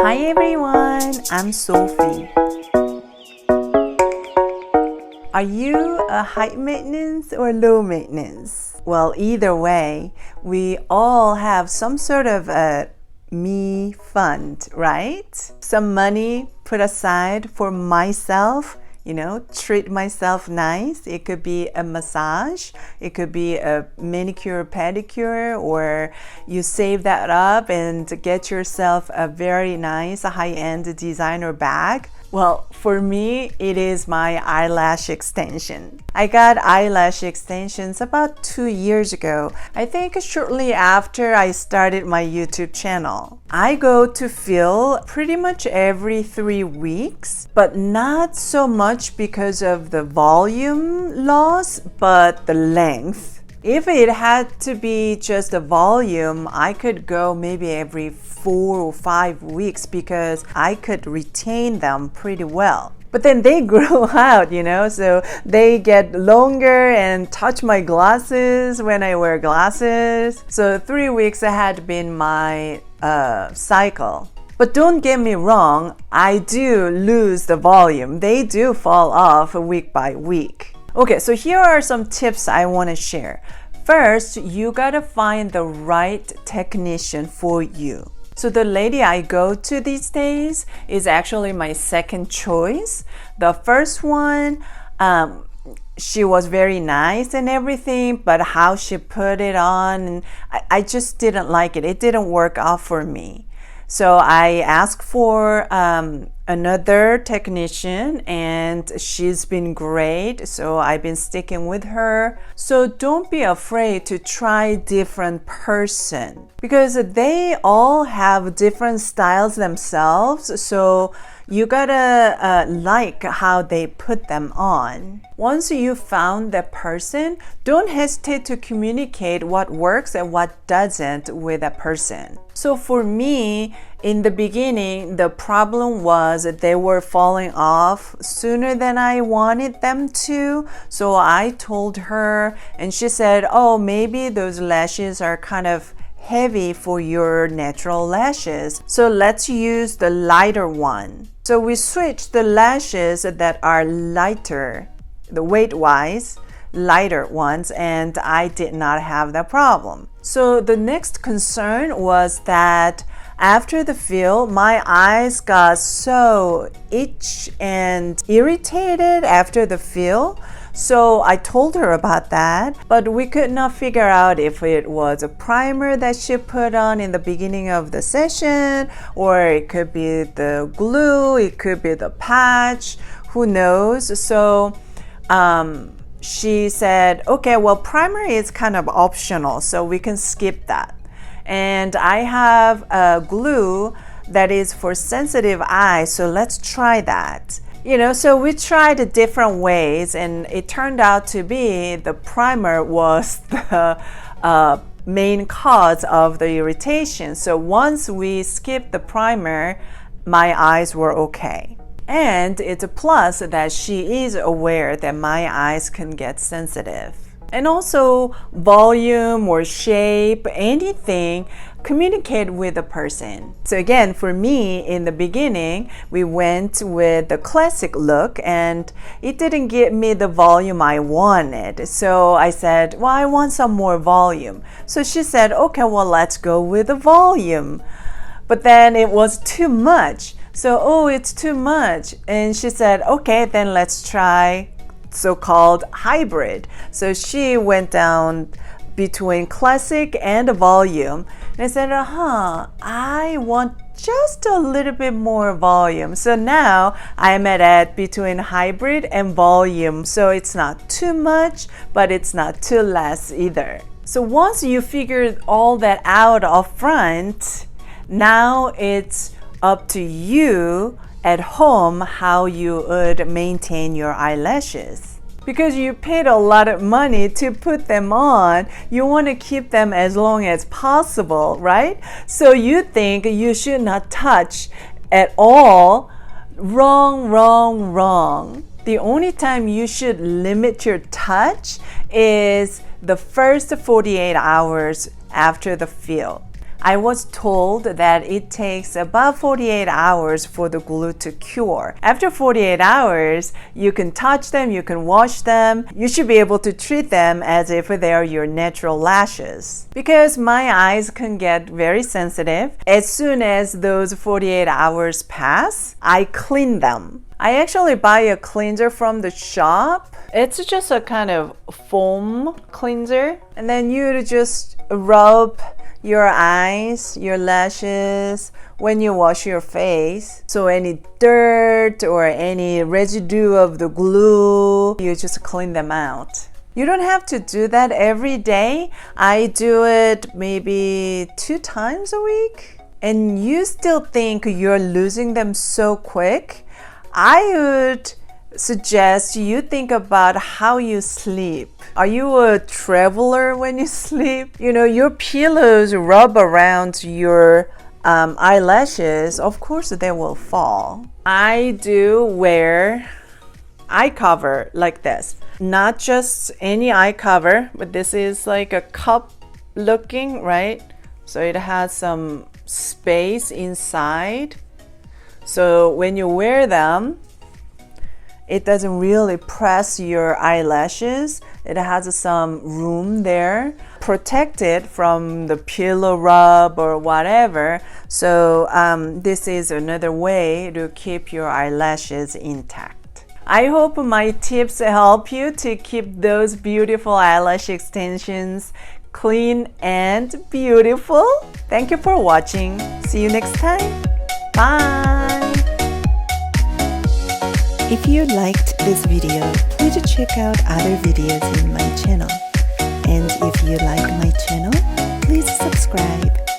Hi everyone, I'm Sophie. Are you a high maintenance or low maintenance? Well, either way, we all have some sort of a me fund, right? Some money put aside for myself, treat myself nice. It could be a massage, it could be a manicure, pedicure, or you save that up and get yourself a very nice high-end designer bag. Well, for me, it is my eyelash extension. I got eyelash extensions about 2 years ago. I think shortly after I started my YouTube channel. I go to fill pretty much every 3 weeks, but not so much because of the volume loss, but the length. If it had to be just a volume, I could go maybe every 4 or 5 weeks because I could retain them pretty well. But then they grow out, so they get longer and touch my glasses when I wear glasses. So 3 weeks had been my cycle. But don't get me wrong, I do lose the volume. They do fall off week by week. Okay, so here are some tips I want to share. First, you gotta find the right technician for you. So the lady I go to these days is actually my second choice. The first one, she was very nice and everything, but how she put it on, I just didn't like it. It didn't work out for me. So I asked for another technician and she's been great. So I've been sticking with her. So don't be afraid to try different person because they all have different styles themselves. So you gotta like how they put them on. Once you found the person, don't hesitate to communicate what works and what doesn't with a person. So for me, in the beginning, the problem was that they were falling off sooner than I wanted them to. So I told her and she said, oh, maybe those lashes are kind of heavy for your natural lashes. So let's use the lighter one. So we switched the lashes that are lighter, the weight-wise, lighter ones, and I did not have that problem. So the next concern was that after the fill, my eyes got so itch and irritated after the fill. So I told her about that, but we could not figure out if it was a primer that she put on in the beginning of the session, or it could be the glue, it could be the patch, who knows. So she said, okay, well, primer is kind of optional, so we can skip that. And I have a glue that is for sensitive eyes, so let's try that. So we tried different ways, and it turned out to be the primer was the main cause of the irritation. So once we skipped the primer, my eyes were okay. And it's a plus that she is aware that my eyes can get sensitive. And also volume or shape, anything, communicate with the person. So again, for me, in the beginning, we went with the classic look and it didn't give me the volume I wanted. So I said, well, I want some more volume. So she said, okay, well, let's go with the volume. But then it was too much. So, oh, it's too much. And she said, okay, then let's try so-called hybrid. So she went down between classic and volume. And I said, I want just a little bit more volume. So now I'm at between hybrid and volume. So it's not too much, but it's not too less either. So once you figured all that out up front, now it's up to you at home how you would maintain your eyelashes. Because you paid a lot of money to put them on, you want to keep them as long as possible, right? So you think you should not touch at all. Wrong, wrong, wrong. The only time you should limit your touch is the first 48 hours after the fill. I was told that it takes about 48 hours for the glue to cure. After 48 hours, you can touch them, you can wash them. You should be able to treat them as if they are your natural lashes. Because my eyes can get very sensitive, as soon as those 48 hours pass, I clean them. I actually buy a cleanser from the shop. It's just a kind of foam cleanser. And then you just rub your eyes, your lashes when you wash your face. So any dirt or any residue of the glue, you just clean them out. You don't have to do that every day. I do it maybe 2 times a week. And you still think you're losing them so quick? I would suggest you think about how you sleep. Are you a traveler when you sleep? You know, your pillows rub around your eyelashes. Of course, they will fall. I do wear eye cover like this. Not just any eye cover, but this is like a cup looking, right? So it has some space inside. So when you wear them, it doesn't really press your eyelashes. It has some room there, protected from the pillow rub or whatever. So this is another way to keep your eyelashes intact. I hope my tips help you to keep those beautiful eyelash extensions clean and beautiful. Thank you for watching. See you next time. Bye! If you liked this video, please check out other videos in my channel. And if you like my channel, please subscribe.